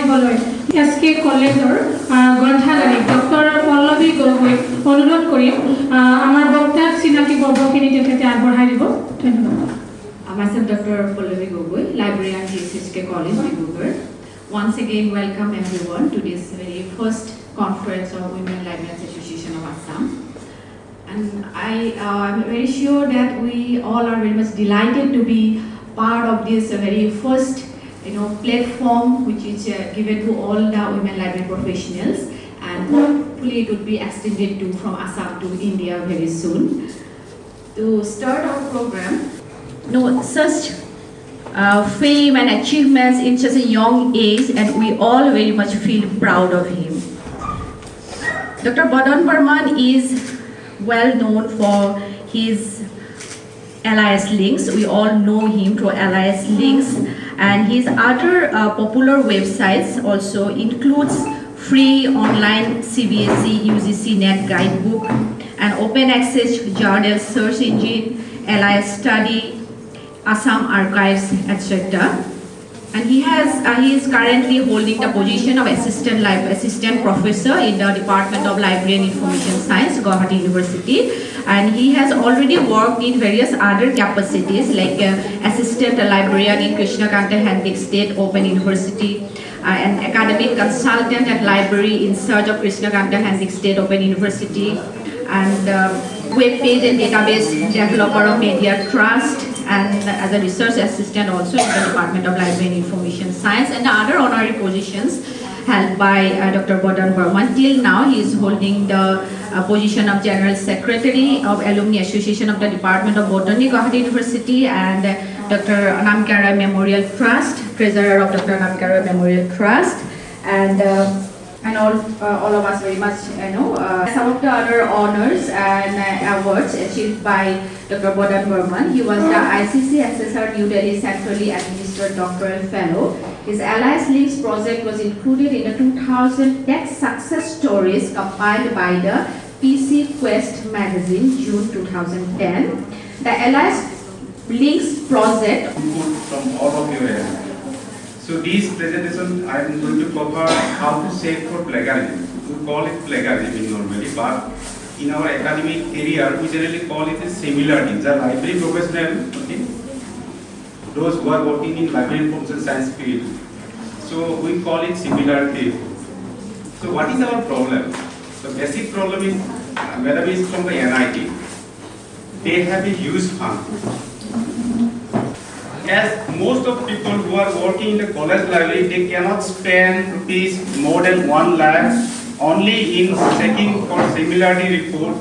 আগবঢ়াইবলৈ SK কলেজৰ গ্ৰন্থাগাৰিক doctor Pallavi গগৈক অনুৰোধ কৰিম আমাৰ বক্তাক চিনাকি বৰ্গখিনি তেখেতে আগবঢ়াই দিব। ধন্যবাদ। Myself, Dr. Pallavi Gogoi, librarian at SK College, Dibrugarh. Once again, welcome everyone to this very first conference of Women Librarians Association of Assam. And I'm very sure that we all are very much delighted to be part of this very first, platform which is given to all the women library professionals, and hopefully it would be extended to from Assam to India very soon. To start our program, such fame and achievements in such a young age, and we all very much feel proud of him. Dr. Barman is well known for his LIS links. We all know him through LIS links, and his other popular websites also includes free online CBSE UGC NET guidebook, and open access journal search engine, LIS study, Assam archives, etc. And he is currently holding the position of assistant professor in the Department of Library and Information Science, Guwahati University. And he has already worked in various other capacities like assistant librarian in Krishnakanta Hendik State Open University, an academic consultant at library in search of Krishnakanta Hendik State Open University, and web page and database developer of Media Trust, and as a research assistant also in the Department of Library and Information Science, and other honorary positions held by Dr. Barman. Till now, he is holding the position of General Secretary of Alumni Association of the Department of Botany, Guwahati University, and Dr. Namkara Memorial Trust, Treasurer of Dr. Namkara Memorial Trust, and all of us very much some of the other honors and awards achieved by Dr. Barman. He was the ICC Assessor New Delhi Centrally Administered Doctoral Fellow. His LIS Links project was included in the 2000 Tech Success Stories compiled by the PC Quest magazine, June 2010. The LIS Links project from all of you here. So this presentation I am going to cover how to check for plagiarism. We call it plagiarism normally, but in our academic area we generally call it a similarity. The library professional, those who are working in library information science field, so we call it similarity. So what is our problem? The basic problem is, madam is from the NIT. They have a huge fund. As most of people who are working in the college library, they cannot spend rupees more than 1 lakh only in checking for similarity report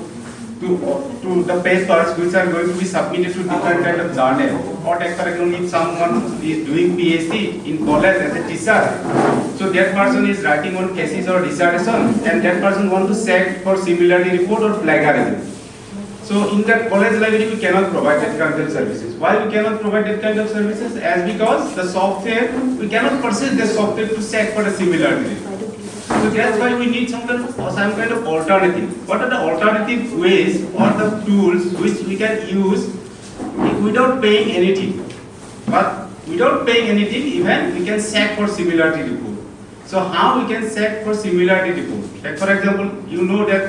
to the papers which are going to be submitted to different kind of journal. Or take for example, if someone is doing PhD in college as a teacher, so that person is writing on thesis or dissertation, and that person wants to check for similarity report or plagiarism. So in the college library we cannot provide that kind of services. Why we cannot provide that kind of services? As because the software, we cannot purchase the software to check for the similarity. So that's why we need some kind of alternative. What are the alternative ways or the tools which we can use without paying anything? But without paying anything, even we can check for similarity report. So how we can check for similarity report? Like for example, you know that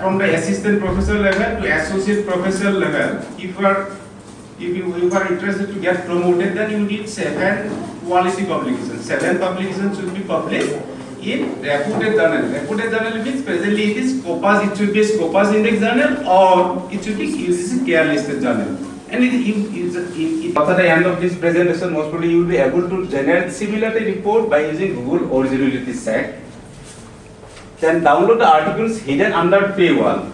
from the assistant professor level to associate professor level, if you are interested to get promoted, then you need 7 quality publications. 7 publications should be published in reputed journal. Reputed journal means presently it is Scopus, it should be a Scopus index journal, or it should be UGC care listed journal. And after the end of this presentation, most probably you will be able to generate similarity report by using Google Originality Set. Then download the articles hidden under paywall.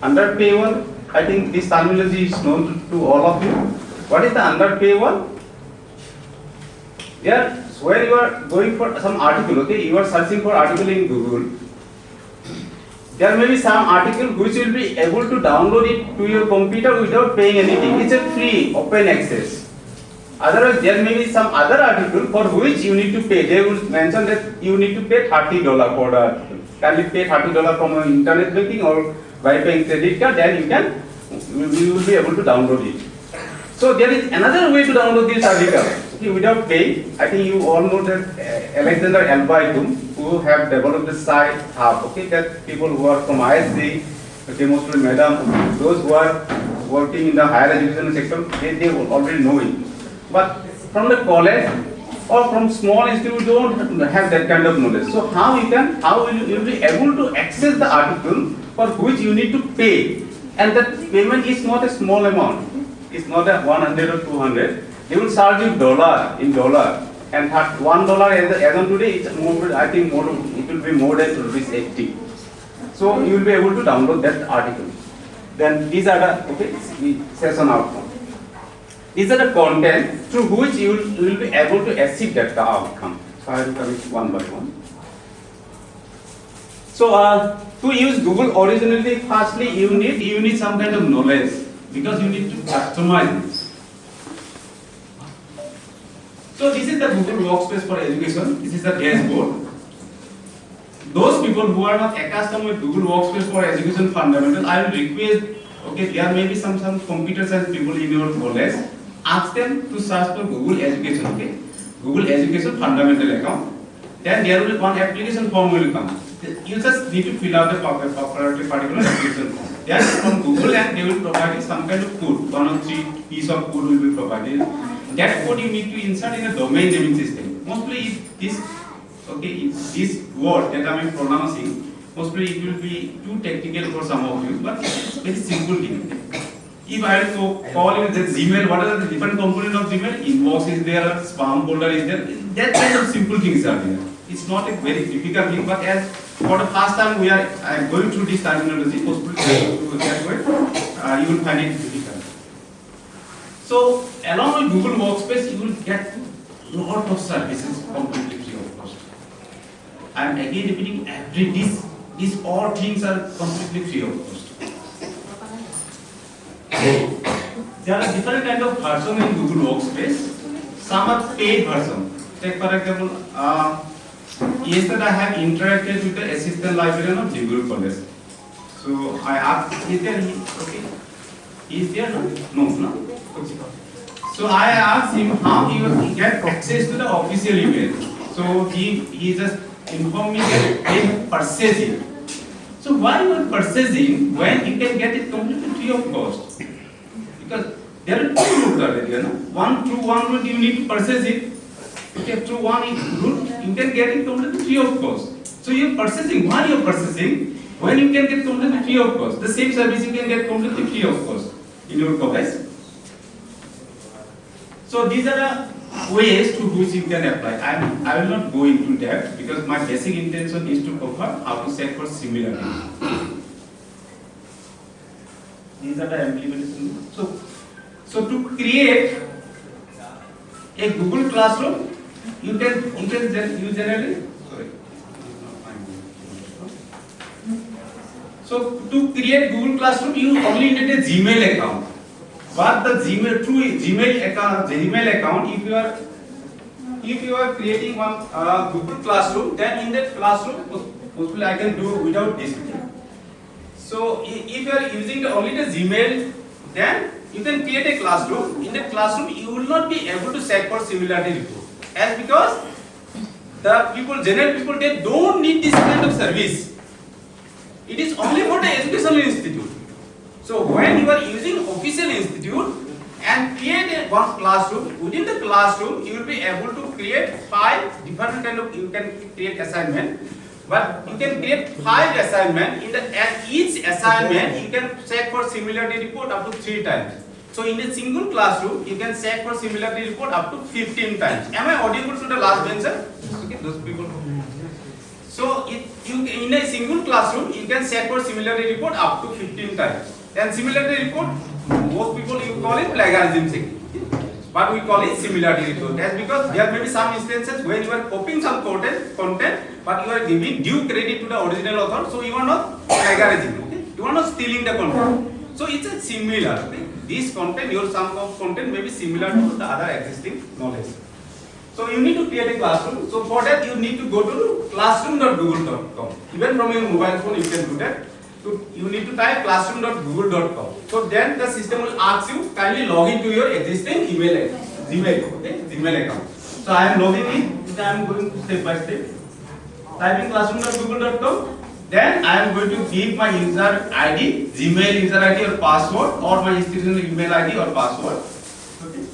Under paywall, I think this terminology is known to all of you. What is the under paywall? Here, when you are going for some article, okay, you are searching for article in Google. There may be some article which will be able to download it to your computer without paying anything. It's a free, open access. Otherwise, there may be some other article for which you need to pay. They will mention that you need to pay $30 for the article. Can you pay $30 from internet banking or by paying credit card? Then you will be able to download it. So there is another way to download this article, okay, without paying. I think you all know that Alexander Albitum, who have developed the site hub, okay, that people who are from ISD, okay, mostly madam, those who are working in the higher education sector, they already know it. But from the college or from small institute, don't have that kind of knowledge. So how will you be able to access the article for which you need to pay, and that payment is not a small amount. It's not a 100 or 200. They will charge you in dollar, and $1 as on today, it's more. I think more. It will be more than ₹80. So you will be able to download that article. Then these are the session outcome. These are the content through which you will be able to achieve that outcome. So I will come it one by one. So to use Google originally, firstly you need some kind of knowledge, because you need to customize this. So this is the Google Workspace for Education. This is the dashboard. Those people who are not accustomed with Google Workspace for Education fundamentals, I will request, okay, there may be some computer science people in your college. Ask them to search for Google Education, okay? Google Education Fundamental account. Then there will be one application form will come. You just need to fill out the particular application form. Then from Google, and they will provide you some kind of code. 1 or 3 piece of code will be provided. That code you need to insert in a domain naming system. Mostly this word that I am pronouncing, mostly it will be too technical for some of you, but it's very simple thing. If I will call you the Gmail, what are the different components of Gmail? Inbox is there, spam folder is there. That kind of simple things are there. It's not a very difficult thing, but as for the first time we are going through this terminology, possibly that way, you will find it difficult. So along with Google Workspace, you will get lot of services completely free of cost. I am again repeating, these all things are completely free of cost. There are different kind of versions in Google Workspace. Some are paid version. Take for example, yesterday I have interacted with the assistant librarian of Jiguru College. So I asked, is there? Okay. Is there? No. Okay. So I asked him how he get access to the official email. So he just informed me that they purchase it. So why you are purchasing when you can get it completely free of cost? Because there are two routes already, you know. Through one route you need to purchase it. Okay, through one route you can get it completely free of cost. So you are purchasing. Why you are purchasing when you can get completely free of cost? The same service you can get completely free of cost in your college. So these are the ways to which you can apply. I will not go into that because my basic intention is to cover how to check for similarity. These are the implementation. So to create a Google Classroom, you generally. So to create Google Classroom, you only need a Gmail account. But the Gmail account, if you are creating one Google Classroom, then in that classroom, hopefully I can do without this. So if you are using only the Gmail, then you can create a classroom. In that classroom, you will not be able to check for similarity report, as because the general people, they don't need this kind of service. It is only for the educational institute. So when you are using official institute and create one classroom, within the classroom you will be able to create 5 different kind of, you can create assignment, but you can create 5 assignment. And each assignment you can check for similarity report up to 3 times. So in a single classroom you can check for similarity report up to 15 times. Am I audible to the last bencher? Okay, those people. So in a single classroom you can check for similarity report up to 15 times. And similarity report, most people you call it plagiarism checking, but we call it similarity report. That's because there may be some instances when you are copying some content, but you are giving due credit to the original author, so you are not plagiarizing. Okay? You are not stealing the content. So it's a similar. Okay? This content, your some of content may be similar to the other existing knowledge. So you need to create a classroom. So for that you need to go to classroom.google.com. Even from your mobile phone you can do that. So you need to type classroom.google.com. So then the system will ask you kindly log into your existing email, Gmail account. So I am logging in. So I am going step by step. Typing classroom.google.com. Then I am going to give my user ID, Gmail user ID or password, or my institutional email ID or password. Okay.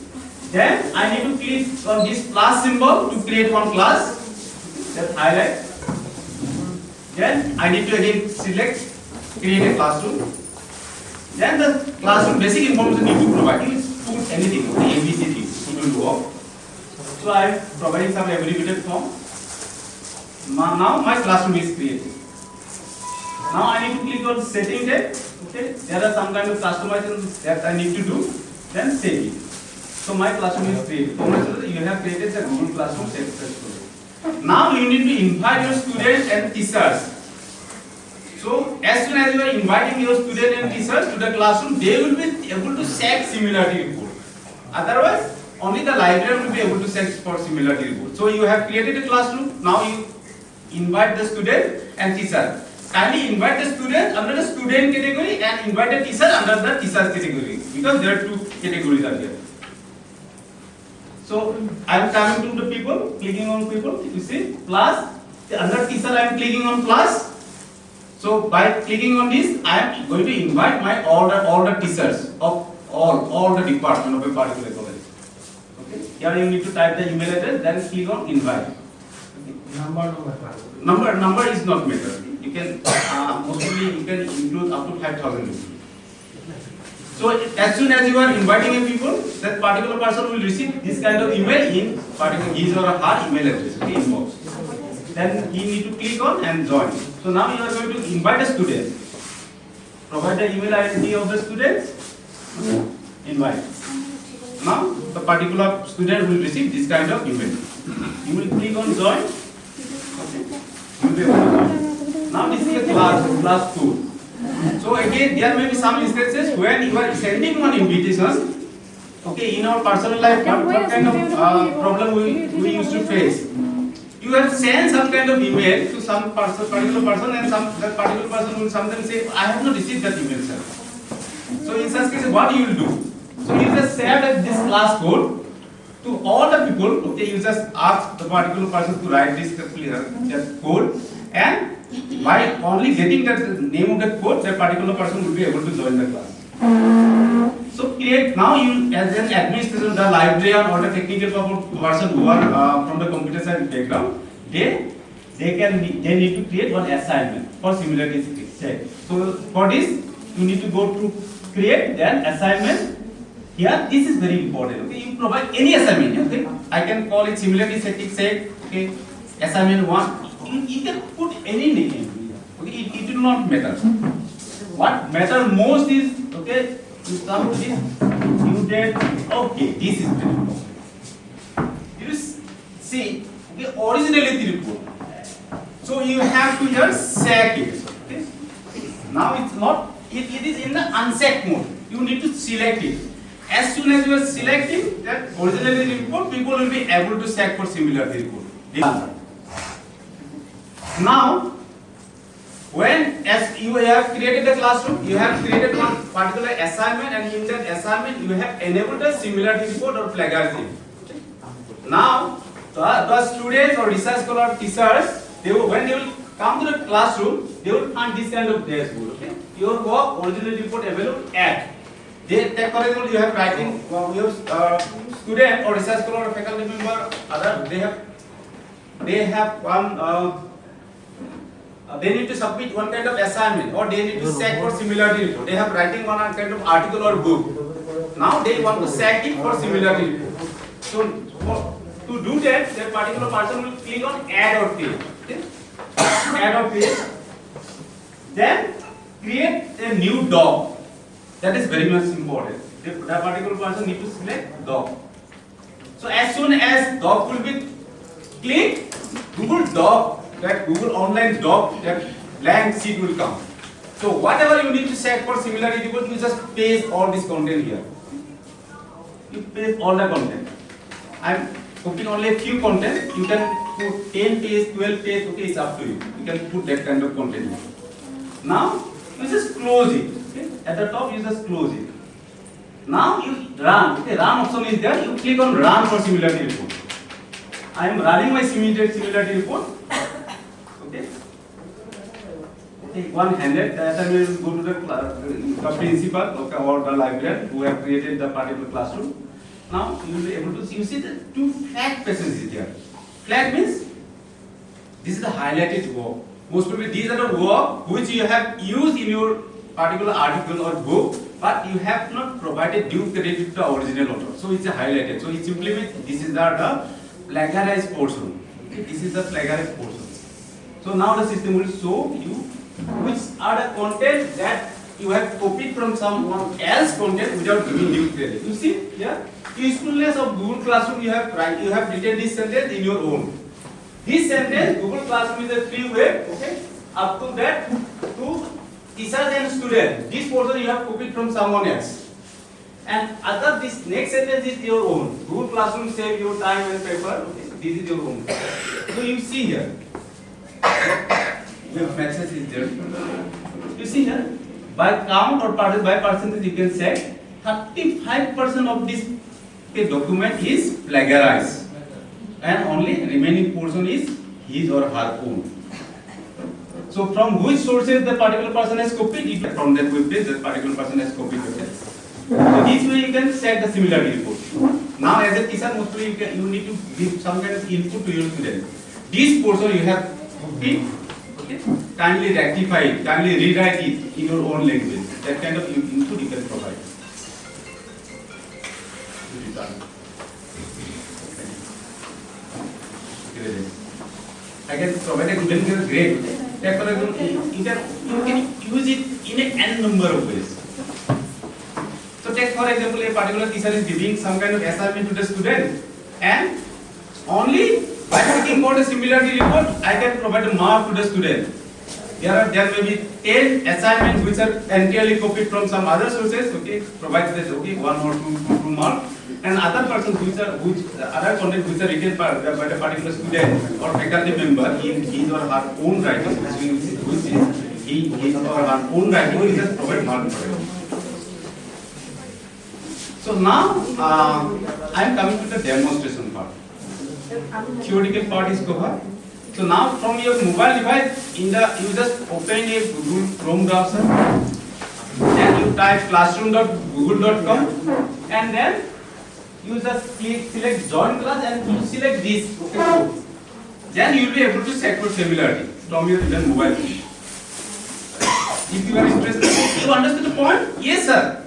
Then I need to click on this plus symbol to create one class. Then highlight. Then I need to again select create a classroom. Then the classroom basic information need to provide. You put anything, the ABC things, it will work. So I am providing some abbreviated form. Now my classroom is created. Now I need to click on setting tab. Okay, there are some kind of customizations that I need to do. Then save it. So my classroom is created. You have created the Google Classroom successfully. Now you need to invite your students and teachers. So as soon as you are inviting your students and teachers to the classroom, they will be able to check similarity report. Otherwise, only the librarian will be able to search for similarity report. So you have created a classroom. Now you invite the student and teacher. Kindly invite the student under the student category and invite the teacher under the teachers category, because there are two categories are there. So I am coming to the people, clicking on people. You see plus. Under teacher I am clicking on plus. So by clicking on this, I am going to invite my all the teachers of all the department of a particular college. Okay. Here you need to type the email address, then click on invite. Okay. Number is not matter. You can mostly you can include up to 5,000 people. So as soon as you are inviting a people, that particular person will receive this kind of email in particular his or her email address, okay, inbox. Then he need to click on and join. So now you are going to invite a student. Provide the email ID of the students. Invite. Now the particular student will receive this kind of email. You will click on join. Okay. You will be able to join. Now this is a class 2. So again, there may be some instances when you are sending one invitation. Okay, in our personal life, what kind of problem we used to face? You have sent some kind of email to some particular person, and that particular person will sometimes say, I have not received that email, sir. So in such case, what you will do? So you just share this class code to all the people. Okay, you just ask the particular person to write this code, and by only getting the name of the code, that particular person will be able to join the class. So create now you as an administrator, the librarian or the technical person who are from the computer science background, they need to create one assignment for similarity check. So for this you need to go to create then assignment. Here this is very important. Okay, you provide any assignment. Okay, I can call it similarity set. Okay, assignment 1. You can put any name. Okay, it will not matter. What matter most is, okay, you come to this student. Okay, this is very important. You see, okay, originality report. So you have to just check it. Okay. Now it's not. It is in the uncheck mode. You need to select it. As soon as you are selecting that originality report, people will be able to check for similarity report. Now, when as you have created a classroom, you have created one particular assignment, and in that assignment you have enabled a similarity report or plagiarism. Now, the students or research scholar teachers, when they will come to the classroom, they will find this kind of dashboard. Okay, your work original report available at. For example, you have writing, your student or research scholar or faculty member, other they have one. They need to submit one kind of assignment, or they need to check for similarity report. They have writing one kind of article or book. Now they want to check it for similarity report. So to do that, that particular person will click on add or page. Okay? Add or page. Then create a new doc. That is very much important. That particular person need to select doc. So as soon as doc will be clicked, Google Doc, that Google Online Doc, that blank sheet will come. So whatever you need to check for similarity report, you just paste all this content here. You paste all the content. I am putting only a few content. You can put 10 page, 12 page. Okay, it's up to you. You can put that kind of content here. Now you just close it. Okay? At the top, you just close it. Now you run. Okay, run option is there. You click on run for similarity report. I am running my similarity report. Okay. Okay, one-handed. That I will go to the principal, okay, or the librarian who have created the particular classroom. Now you will be able to see, you see the two flag passages here. Flag means this is the highlighted work. Most probably these are the work which you have used in your particular article or book, but you have not provided due credit to the original author. So it's a highlighted. So it simply means this is the plagiarized portion. Okay? This is the plagiarized portion. So now the system will show you which are the content that you have copied from someone else content without giving due credit. You see here, usefulness of Google Classroom. You have written this sentence in your own. This sentence, Google Classroom is a free web. Okay, up to that to teachers and students. This portion you have copied from someone else. And other this next sentence is your own. Google Classroom save your time and paper. Okay, this is your own. So you see here. Your message is there. You see here, by count or by percentage, you can say 35% of this document is plagiarized, and only remaining portion is his or her own. So, from which sources the particular person has copied? From that web page, that particular person has copied it. So, this way you can set the similarity report. Now, as a teacher, mostly you need to give some kind of input to your student. This portion you have copied. Okay. Kindly rectify it, kindly rewrite it in your own language. That kind of input you can provide. I can provide a good grade. Take for example, you can use it in a n number of ways. So take for example, a particular teacher is giving some kind of assignment to the student, and only by checking for the similarity report, I can provide a mark to the student. There may be 10 assignments which are entirely copied from some other sources. Okay, provide that okay 1 or 2 mark, and other persons which other content which are written by the particular student or faculty member in his or her own writing, which is his or her own writing, we just provide mark for it. So now I am coming to the demonstration part. Theoretical part is covered. So now from your mobile device, you just open a Google Chrome browser, then you type classroom.google.com, and then you just select join class and you select this. Okay, then you will be able to check for similarity from your mobile phone. If you are interested, you understand the point? Yes, sir.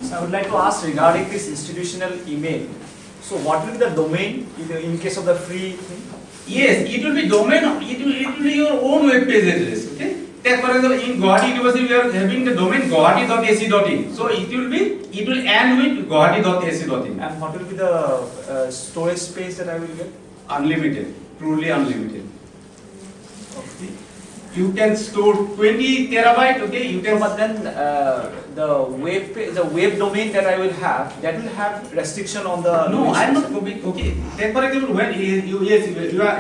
So I would like to ask regarding this institutional email. So what will be the domain in case of the free thing? Yes, it will be domain. It will be your own web page address. Okay. Take for example, in Guwahati University, we are having the domain guwahati.ac.in. So it will end with guwahati.ac.in. And what will be the storage space that I will get? Unlimited, truly unlimited. Okay. You can store 20 terabyte. Okay, you can. But then the web domain that I will have, that will have restriction on the. No, I am not copying. Okay, take for example, when you are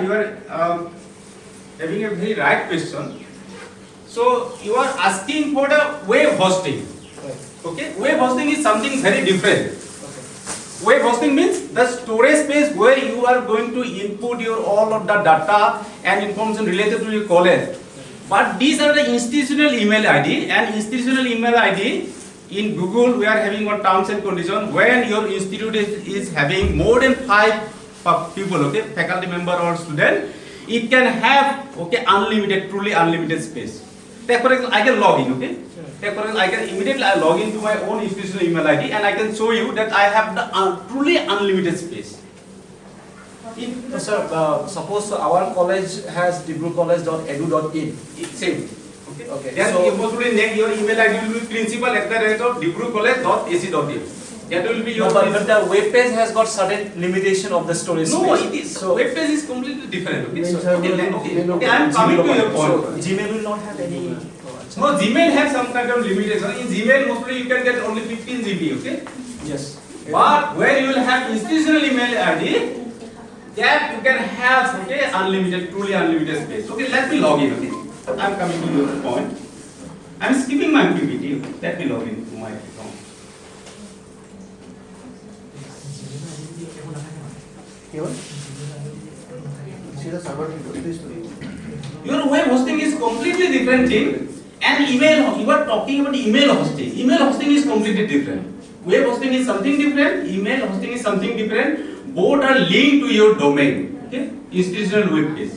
having a very right question. So you are asking for the web hosting. Okay, web hosting is something very different. Web hosting means the storage space where you are going to input your all of the data and information related to your college. But these are the institutional email ID, and institutional email ID in Google we are having one terms and condition. When your institute is having more than 5 people, okay, faculty member or student, it can have okay unlimited, truly unlimited space. Take for example, I can log in, okay. Take for example, I can immediately log into my own institutional email ID, and I can show you that I have the truly unlimited space. So, sir, suppose our college has dibrucollege.edu.in. It's same. Okay. Then So, your email ID will be principal@dibrucollege.ac.in. That will be your. but the web page has got certain limitation of the storage No, space. it is. So, Web page is completely different. Okay, So, okay, I am coming to your point. So, Gmail will not have any. No, Gmail has some kind of limitation. In Gmail, mostly you can get only 15 GB. Okay. Yes. But where you will have institutional email ID, that you can have okay unlimited, truly unlimited space. Okay, let me log in. Okay, I am coming to your point. I'm skipping my PPT. Let me log into my account. Your web hosting is completely different thing, and email, you are talking about email hosting. Email hosting is completely different. Web hosting is something different, email hosting is something different. Both are linked to your domain. Okay? Institutional web page.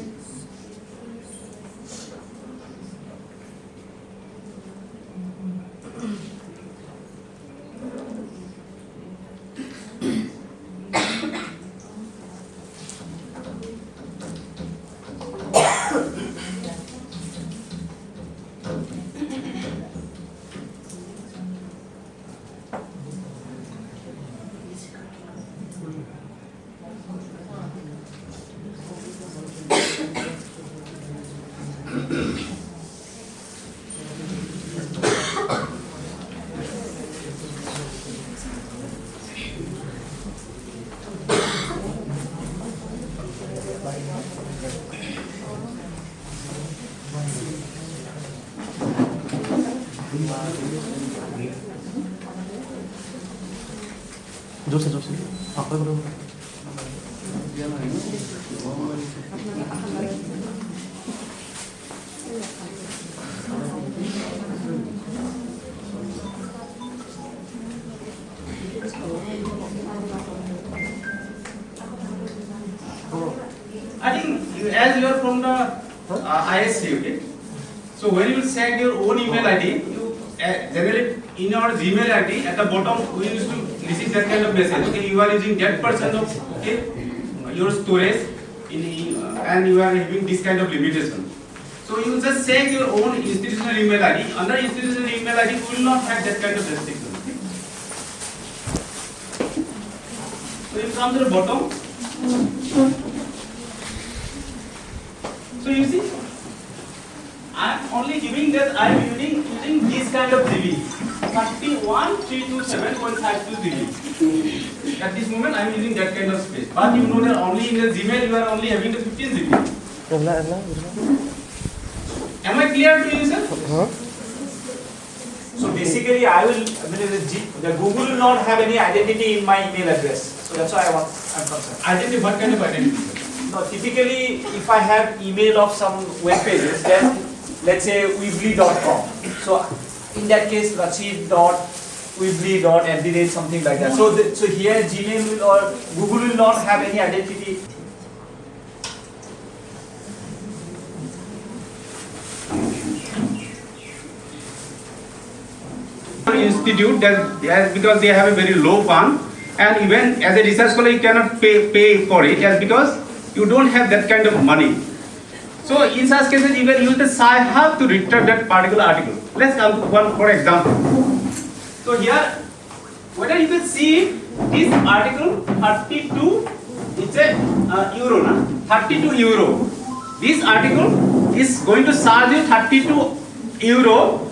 जोर से आप बोलो I think as you are from the ISC, okay? So when you set your own email ID, you generally in your Gmail ID at the bottom we used to receive that kind of message. Okay, you are using that percent of your storage and you are having this kind of limitation. So you just set your own institutional email ID. Under institutional email ID, you will not have that kind of restriction. Okay? So you come to the bottom. So you see, I am only giving that I am using this kind of GB, 31327.52 GB. At this moment, I am using that kind of space. But you know that only in the Gmail you are only having the 15 GB. Am I clear to you, sir? So basically, the Google will not have any identity in my email address. So that's why I'm concerned. Identity, what kind of identity, sir? No, typically, if I have email of some web pages, then let's say weebly.com. So in that case, Rachid.weebly.md something like that. So so here Gmail will or Google will not have any identity. Institute that because they have a very low fund, and even as a research scholar you cannot pay for it just because you don't have that kind of money. So in such cases even you just have to retrieve that particular article. Let's come to one for example. So here whether you can see this article 32, it's a euro, na? 32 euro. This article is going to charge you 32 euro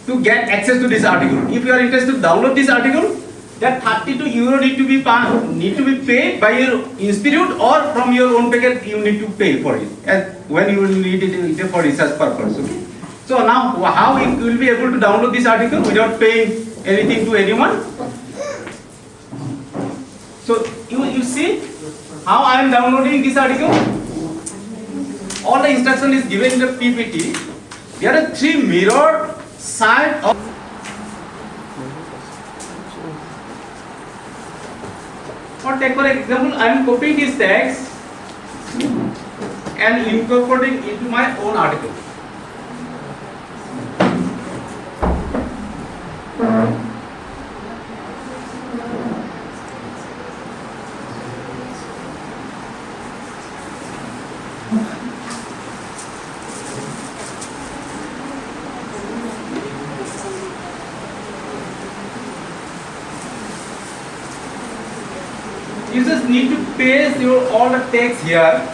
to get access to this article. If you are interested to download this article, that 32 euro need to be paid by your institute or from your own pocket you need to pay for it. And when you will need it for research purpose. Okay? So now how you will be able to download this article without paying anything to anyone? So you see how I am downloading this article? All the instruction is given in the PPT. There are 3 mirror side of or take for example, I am copying this text and incorporating into my own article. You just need to paste all the text here.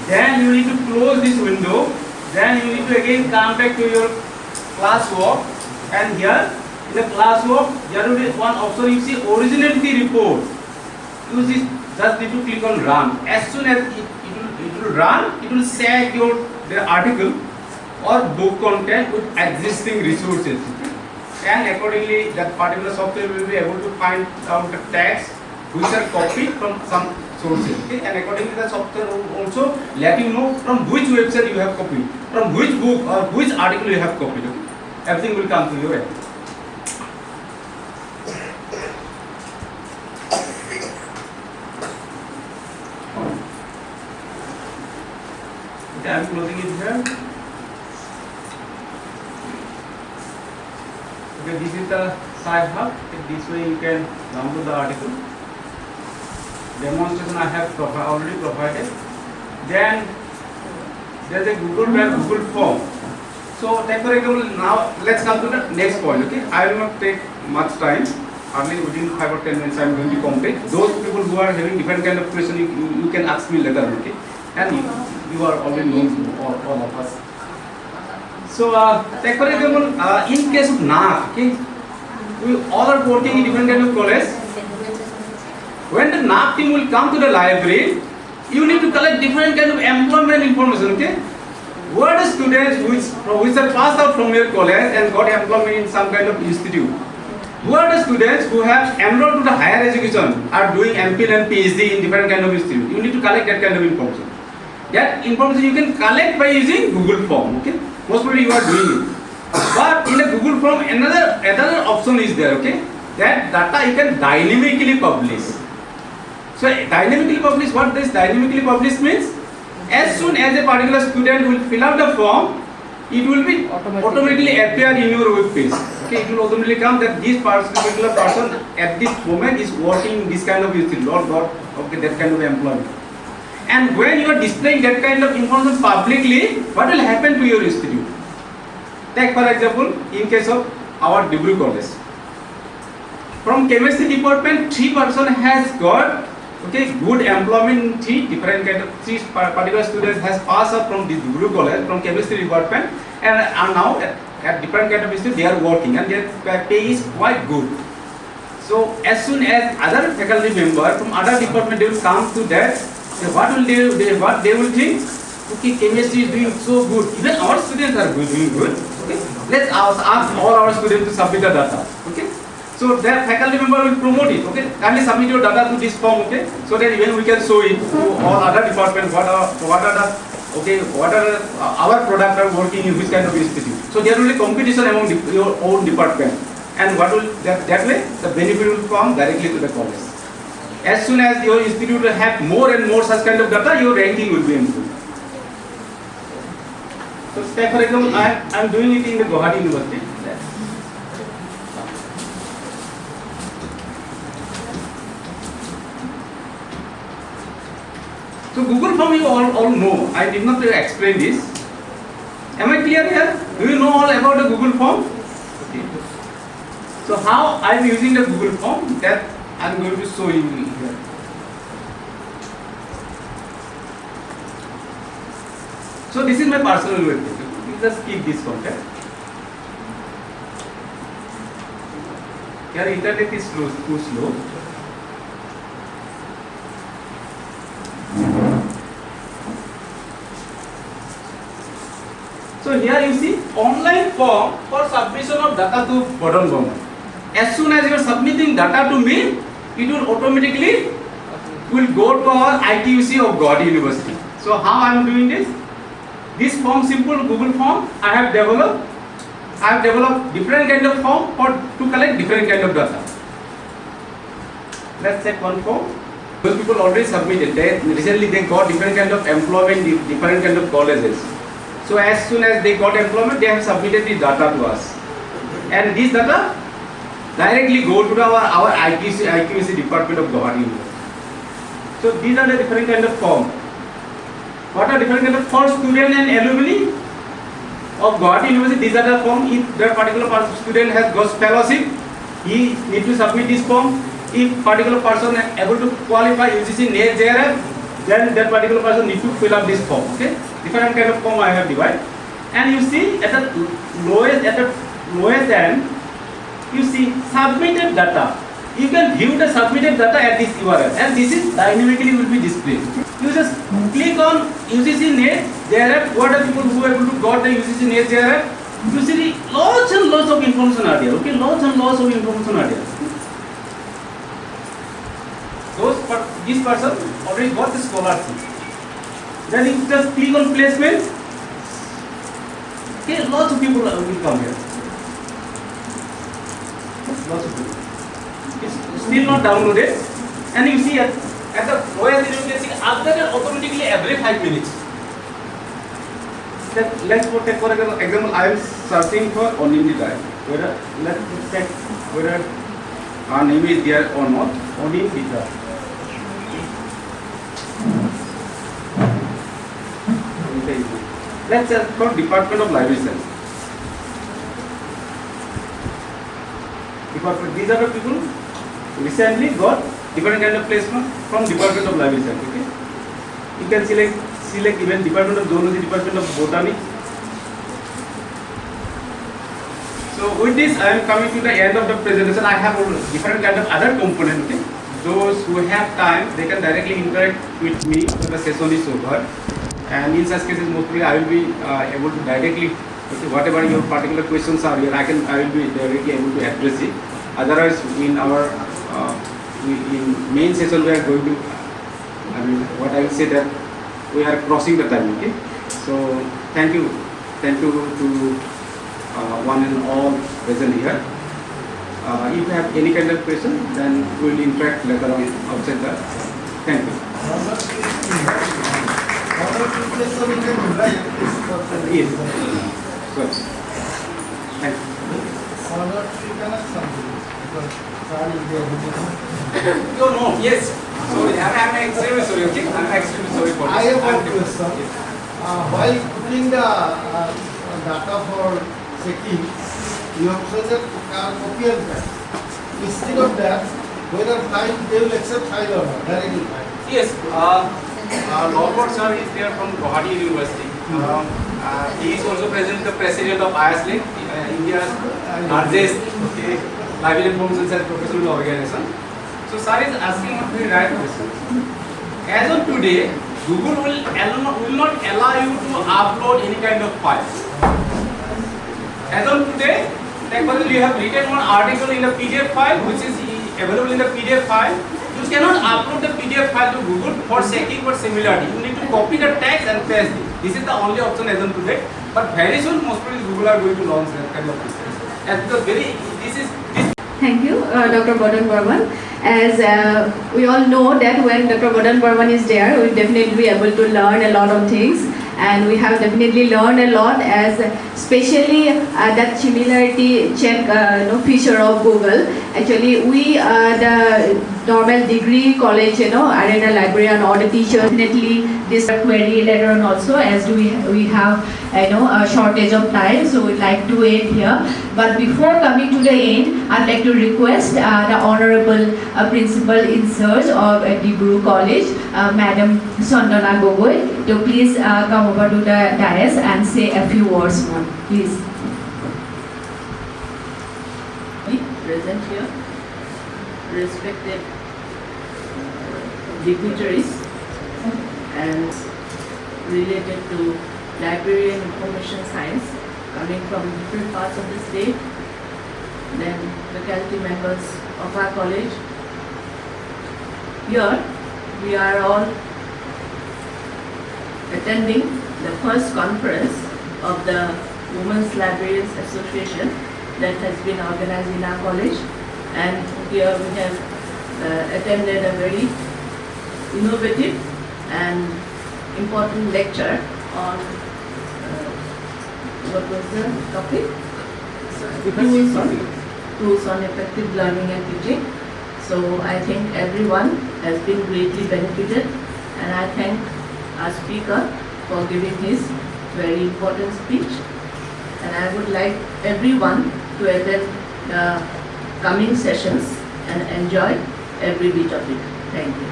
Then you need to close this window. Then you need to again come back to your classwork. And here in the classwork, there will be one option. You see originality report. You just need to click on run. As soon as it will run, it will save the article or book content with existing resources. And accordingly, that particular software will be able to find out the tags which are copied from some sources. Okay? And accordingly, the software will also let you know from which website you have copied, from which book or which article you have copied. Okay? Everything will come to your end. Okay, I am closing it here. Okay, this is the side hub. This way you can download the article. Demonstration I have already provided. Then there is a Google Drive, Google Form. So take for example, now let's come to the next point. Okay, I will not take much time. Only within 5 or 10 minutes I am going to complete. Those people who are having different kind of question, you can ask me later. Okay, and you are already known to all of us. So take for example, in case of NAC, okay, we all are working in different kind of college. When the NAC team will come to the library, you need to collect different kind of employment information. Okay, where the students which are passed out from your college and got employment in some kind of institute. Who are the students who have enrolled to the higher education, are doing MPhil and PhD in different kind of institute. You need to collect that kind of information. That information you can collect by using Google Form. Okay, most probably you are doing it. But in a Google Form, another option is there. Okay, that data you can dynamically publish. So dynamically publish. What this dynamically publish means? As soon as a particular student will fill out the form, it will be automatically appear in your web page. Okay, it will automatically come that this particular person at this moment is working in this kind of institute, okay, that kind of employment. And when you are displaying that kind of information publicly, what will happen to your institute? Take for example, in case of our degree college, from chemistry department, 3 person has got good employment in 3 different kind of 3 particular students has passed out from this degree college from chemistry department and are now at different kind of institute they are working and their pay is quite good. So as soon as other faculty member from other department they will come to that, what they will think? Okay, chemistry is doing so good. Even our students are doing good. Okay, let's ask all our students to submit the data. Okay. So their faculty member will promote it. Okay, kindly submit your data to this form. Okay, so that even we can show it to all other departments. What are our product are working in which kind of institute. So there will be competition among your own department, and what will that way the benefit will come directly to the college. As soon as your institute will have more and more such kind of data, your ranking will be improved. So say for example, I am doing it in the Guwahati University. So Google Form you all know. I did not explain this. Am I clear here? Do you know all about the Google Form? Okay. So how I am using the Google Form, that I am going to show you here. So this is my personal web page. You just keep this content. Your internet is too slow. So here you see online form for submission of data to Badan Barman. As soon as you are submitting data to me, it will automatically go to our ITUC of Guwahati University. So how I am doing this? This form, simple Google form, I have developed different kind of form to collect different kind of data. Let's check one form. Those people already submitted. Recently they got different kind of employment in different kind of colleges. So as soon as they got employment, they have submitted the data to us. And this data directly go to our IQC department of Guwahati University. So these are the different kind of form. What are different kind of for student and alumni of Guwahati University? These are the form. If that particular student has got fellowship, he need to submit this form. If particular person is able to qualify UGC NET JRF, then that particular person need to fill up this form. Okay, different kind of form I have divided. And you see at the lowest end, you see submitted data. You can view the submitted data at this URL, and this is dynamically will be displayed. You just click on UGC net, there are what are people who are able to got the UGC net there are usually lots and lots of information are there. Okay, lots and lots of information are there. This person already got the scholarship. Then if you just click on placement, okay, lots of people will come here. Lots of people. It's still not downloaded, and you see at the lowest you can see updated automatically every 5 minutes. Let's take for example, I am searching for Onindi drive. Whether let's check whether our name is there or not. Onindi drive. Let's check for Department of Library Science. Department. These are the people recently got different kind of placement from Department of Library Science. Okay. You can select even Department of Zoology, Department of Botany. So with this, I am coming to the end of the presentation. I have different kind of other component. Okay? Those who have time, they can directly interact with me when the session is over. And in such cases, mostly I will be able to directly, okay, whatever your particular questions are here, I will be directly able to address it. Otherwise, in our in main session, we are going to, what I will say that we are crossing the time. Okay, so thank you to one and all present here. If you have any kind of question, then we will interact later on outside the. Thank you. Yes. Good. Thank you. No. Yes. Sorry, I'm extremely sorry. Okay, I'm extremely sorry for this. I have a question. While putting the data for checking, you have chosen copy and paste. Instead of that, whether file, they will accept file or not, directly file. Yes. Lord sir is there from Guwahati University. He is also the president of ISLIC, India's largest library information science professional organization. So sir is asking a very right question. As of today, Google will not allow you to upload any kind of file. As of today, like for example, you have written one article in the PDF file, which is available in the PDF file. You cannot upload the PDF file to Google for checking for similarity. You need to copy the text and paste it. This is the only option as of today. But very soon, most probably Google are going to launch that kind of business. And this. Thank you, Dr. Barman. As we all know that when Dr. Barman is there, we will definitely be able to learn a lot of things. And we have definitely learned a lot, as especially that similarity check feature of Google. Actually, we the normal degree college, arena librarian or the teacher, definitely this query later on also, as we have a shortage of time, so we'd like to end here. But before coming to the end, I'd like to request the honorable principal in charge of Diguru College, Madam Sandana Gogoi, to please come over to the dais and say a few words more, please. Present here, respected dignitaries and related to library and information science coming from different parts of the state, then faculty members of our college. Here we are all attending the first conference of the Women's Librarians Association that has been organized in our college, and here we have attended a very innovative and important lecture on what was the topic? Tools on effective learning and teaching. So I think everyone has been greatly benefited, and I thank our speaker for giving his very important speech. And I would like everyone to attend the coming sessions and enjoy every bit of it. Thank you.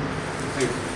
Thank you.